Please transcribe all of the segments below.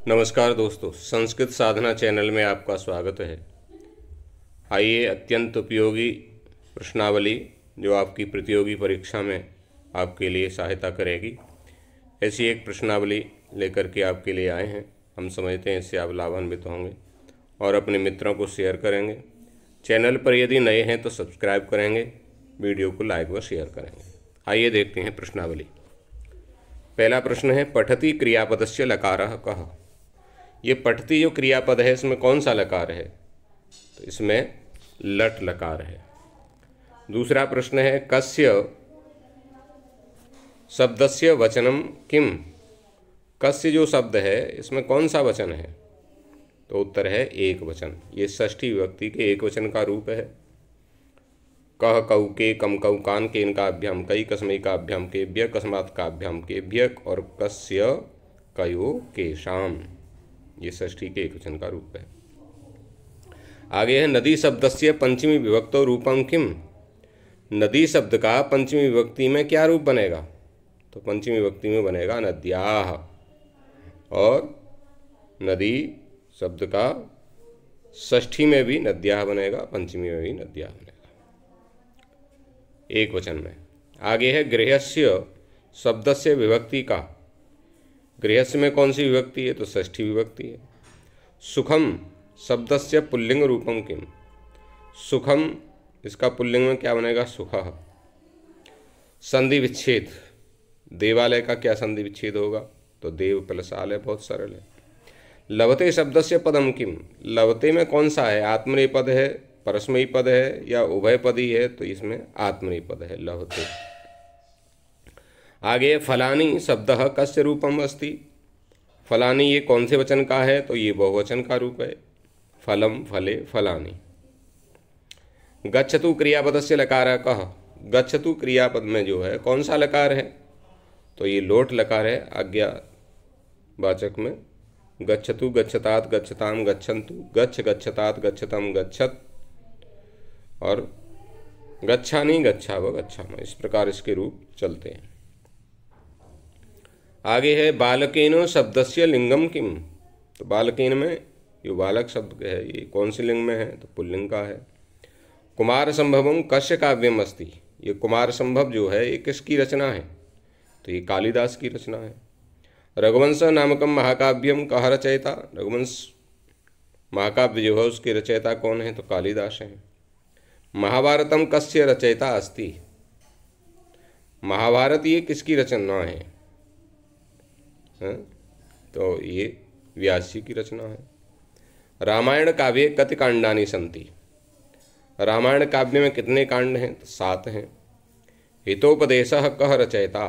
नमस्कार दोस्तों, संस्कृत साधना चैनल में आपका स्वागत है। आइए, अत्यंत उपयोगी प्रश्नावली जो आपकी प्रतियोगी परीक्षा में आपके लिए सहायता करेगी, ऐसी एक प्रश्नावली लेकर के आपके लिए आए हैं। हम समझते हैं इससे आप लाभान्वित होंगे और अपने मित्रों को शेयर करेंगे। चैनल पर यदि नए हैं तो सब्सक्राइब करेंगे, वीडियो को लाइक व शेयर करेंगे। आइए देखते हैं प्रश्नावली। पहला प्रश्न है, पठति क्रियापदस्य लकारः कः। ये पठती जो क्रियापद है इसमें कौन सा लकार है? तो इसमें लट लकार है। दूसरा प्रश्न है, कस्य शब्दस्य वचनम किम। कस्य जो शब्द है इसमें कौन सा वचन है? तो उत्तर है एक वचन। ये षष्ठी विभक्ति के एक वचन का रूप है। कह कऊ के कम कऊ कान के इनकाभ्याम कई कस्मई काभ्याम के व्यय कस्मात् काभ्याम के व्यक और कस्य कयो के शाम, ये षष्ठी के एक वचन का रूप है। आगे है, नदी शब्दस्य पंचमी विभक्तो रूपम किम। नदी शब्द का पंचमी विभक्ति में क्या रूप बनेगा? तो पंचमी विभक्ति में बनेगा नद्याः। और नदी शब्द का षष्ठी में भी नद्याः बनेगा, पंचमी में भी नद्याः बनेगा, एक वचन में। आगे है, गृहस्य शब्दस्य विभक्ति का। गृहस्य में कौन सी विभक्ति है? तो षष्ठी विभक्ति है। सुखम शब्दस्य पुल्लिंग रूपम किम। सुखम इसका पुल्लिंग में क्या बनेगा? सुखः। संधि विच्छेद, देवालय का क्या संधि विच्छेद होगा? तो देव प्लस आलय, बहुत सरल है। लवते शब्दस्य पदम किम। लवते में कौन सा है? आत्मनेपद है, परस्मयी पद है या उभयपदी है? तो इसमें आत्मनेपद है, लवते। आगे, फलानी शब्दः कस्य रूपम अस्ति। फलानी ये कौन से वचन का है? तो ये बहुवचन का रूप है, फलम फले फलानी। गच्छतु क्रियापदस्य लकारः कः। गच्छतु क्रियापद में जो है कौन सा लकार है? तो ये लोट लकार है, आज्ञावाचक में। गच्छतु गच्छतात गच्छताम गच्छन्तु, गच्छ गच्छतात गच्छतम गच्छत, और गच्छानि गच्छाव गच्छाम, इस प्रकार इसके रूप चलते हैं। आगे है, बालकेन शब्दस्य लिंगम किम। तो बालकेन में जो बालक शब्द है ये कौन से लिंग में है? तो पुल्लिंग का है। कुमार संभवम कस्य काव्यम अस्ति। ये कुमार संभव जो है ये किसकी रचना है? तो ये कालिदास की रचना है। रघुवंश नामकम महाकाव्यम कः रचयिता। रघुवंश महाकाव्य जो है उसके रचयिता कौन है? तो कालिदास हैं। महाभारतम कस्य रचयिता अस्ति। महाभारत ये किसकी रचना है? तो ये व्यास जी की रचना है। रामायण काव्ये कति कांडानि सन्ति। रामायण काव्य में कितने कांड हैं? तो 7 हैं। हितोपदेशः कः रचयिता।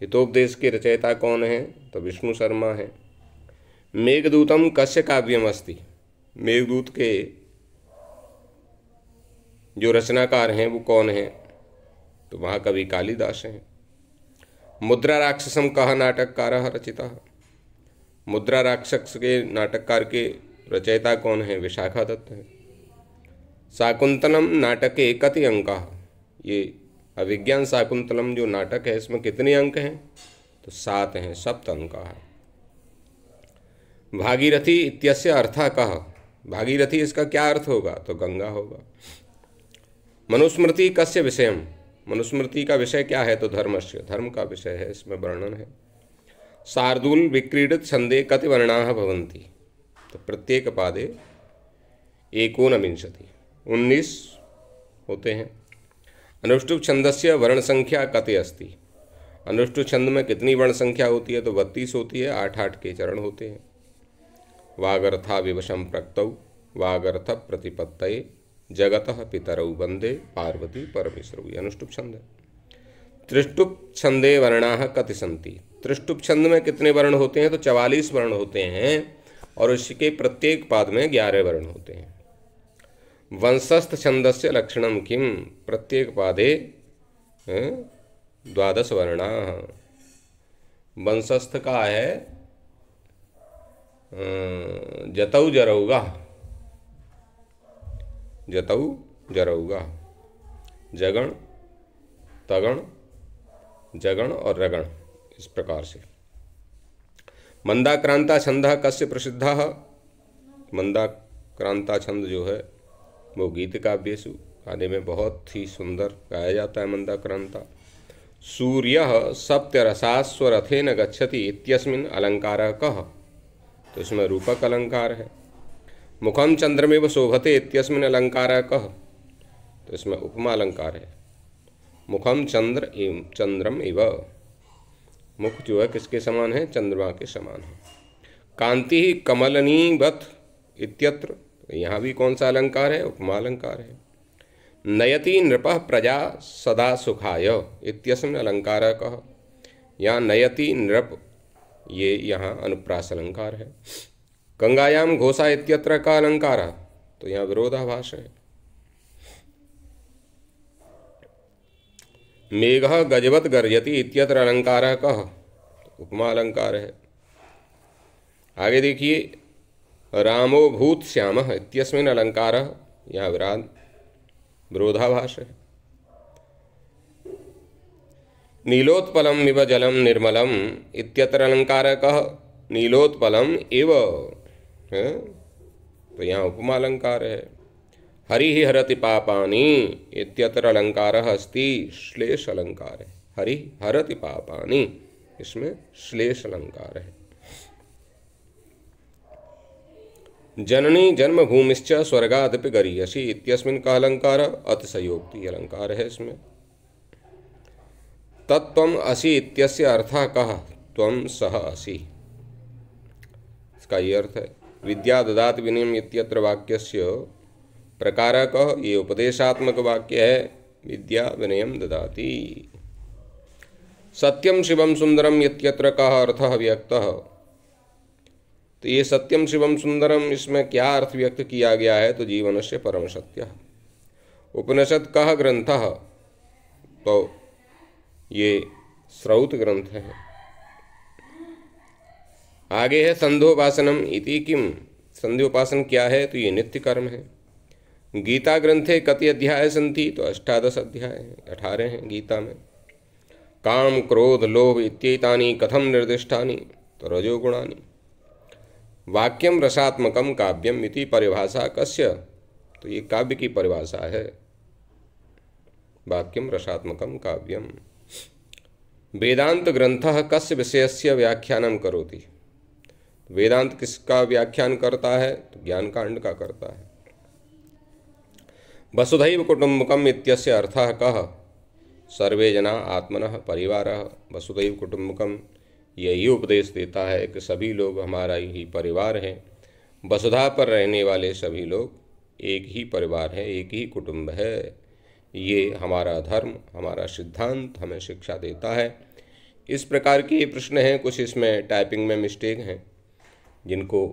हितोपदेश के रचयिता कौन है? तो विष्णु शर्मा है। मेघदूतम कस्य काव्यम अस्ति। मेघदूत के जो रचनाकार हैं वो कौन है? तो महाकवि कालिदास हैं। मुद्रा राक्षसम कः नाटककारः रचितः। मुद्रा राक्षस के नाटककार के रचयिता कौन है? विशाखा दत्त है। शाकुंतलम नाटके कति अंकाः। ये अभिज्ञान शाकुंतलम जो नाटक है इसमें कितने अंक हैं? तो 7 हैं, सप्त अंकाः। भागीरथी इत्यस्य अर्थः कः। भागीरथी इसका क्या अर्थ होगा? तो गंगा होगा। मनुस्मृति कस्य विषयम। मनुस्मृति का विषय क्या है? तो धर्मस्य, धर्म का विषय है, इसमें वर्णन है। शार्दूल विक्रीडित छंदे कति वर्णाः भवन्ति। तो प्रत्येक पादे एकोनविंशति, 19 होते हैं। अनुष्टुप छंदस्य वर्ण संख्या कति अस्ति। अनुष्टुप छंद में कितनी वर्ण संख्या होती है? तो 32 होती है, 8-8 के चरण होते हैं। वागर्था विवशम प्रक्तौ वागर्थ प्रतिपत्तये जगतः पितरौ वंदे पार्वती परमेश्वरौ, अनुष्टुप छंद है। त्रिष्टुप छंदे वर्णाः कति सन्ति। त्रिष्टुप छंद में कितने वर्ण होते हैं? तो 44 वर्ण होते हैं और इसके प्रत्येक पाद में 11 वर्ण होते हैं। वंशस्थ छंदस्य लक्षणम किम। प्रत्येक पादे 12 वर्णाः। वंशस्थ का है जतौ जरौगा, जतौ जरौगा, जगण तगण जगण और रगण, इस प्रकार से। मंदाक्रांता छंदः कस्य प्रसिद्धः? मंदाक्रांता छंद जो है वो गीत काव्येषु गाने में बहुत ही सुंदर गाया जाता है मंदाक्रांता। सूर्यः सप्तरसास्वरथेन गच्छति इत्यस्मिन् अलंकारः कः? तो इसमें रूपक अलंकार है। मुखम चंद्रमेव शोभते इत्यस्मिन् अलंकारः कः? तो इसमें उपमा अलंकार है। मुखम चंद्रम इव, मुख जो है किसके समान है? चंद्रमा के समान है। कांति ही कमलनीवत इत्यत्र, यहाँ भी कौन सा अलंकार है? उपमा अलंकार है। नयति नृपः प्रजा सदा सुखाय इत्यस्मिन् अलंकारः कः? यहाँ नयति नृप, ये यहाँ अनुप्रास अलंकार है। गंगायाम घोषा इत्यत्र का अलंकार, तो यहाँ विरोधाभास है। मेघः गजवत गर्जति इत्यत्र अलंकारः कः? उपमा अलंकार है। आगे देखिए, रामो भूत श्यामः इत्यस्मिन् अलंकारः, यहाँ विरोधाभास है। नीलोत्पलम इव जलम निर्मलम इत्यत्र अलंकारः कः? नीलोत्पलम इव है, तो यहाँ उपमा अलंकार है। हरि हरति पापानि इत्यत्र अलंकारः अस्ति, श्लेष अलंकार है। हरि हरति पापानि, इसमें श्लेष अलंकार है। जननी जन्मभूमिश्च स्वर्गादपि गरीयसी इत्यस्मिन् का अलंकार? अतिशयोक्ति अलंकार है इसमें। तत्त्वम् असि इत्यस्य अर्थः कः? त्वं सः असि, इसका ये अर्थ है। विद्या ददाति विनयम् इत्यत्र वाक्यस्य प्रकारः कः? ये उपदेशात्मक वाक्य है। विद्या विनयम् ददाति। सत्यम शिवम सुंदरम इत्यत्र कः अर्थः व्यक्तः? तो ये सत्यम शिवम सुंदरम, इसमें क्या अर्थ व्यक्त किया गया है? तो जीवनस्य परम सत्यः। उपनिषद कः ग्रंथः? तो ये श्रौत ग्रंथ है। आगे है संध्योपासनम इति किम? संध्योपासन क्या है? तो ये नित्य कर्म है। गीता ग्रंथे कति अध्याय सन्ति? तो 18 अध्याय हैं, 18 हैं गीता में। काम क्रोध लोभ इत्येतानि कथम निर्दिष्टानि? तो रजोगुणानि। वाक्यम रसात्मकम काव्यम इति परिभाषा कस्य? तो ये काव्य की परिभाषा है। वाक्यम रसात्मकम काव्यम। वेदांत ग्रंथः कस्य विषयस्य व्याख्यानं करोति? वेदांत किसका व्याख्यान करता है? तो ज्ञान कांड का करता है। वसुधैव कुटुंबकम इत्यस्य अर्थः कः? सर्वे जना आत्मनः परिवारः। वसुधैव कुटुंबकम यही उपदेश देता है कि सभी लोग हमारा ही परिवार है। वसुधा पर रहने वाले सभी लोग एक ही परिवार है, एक ही कुटुंब है। ये हमारा धर्म, हमारा सिद्धांत हमें शिक्षा देता है। इस प्रकार के प्रश्न हैं। कुछ इसमें टाइपिंग में मिस्टेक हैं जिनको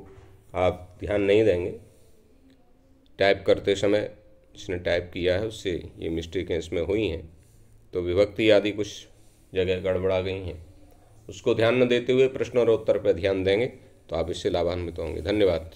आप ध्यान नहीं देंगे। टाइप करते समय जिसने टाइप किया है उससे ये मिस्टेकें इसमें हुई हैं। तो विभक्ति आदि कुछ जगह गड़बड़ा गई हैं, उसको ध्यान न देते हुए प्रश्न और उत्तर पर ध्यान देंगे तो आप इससे लाभान्वित होंगे। धन्यवाद।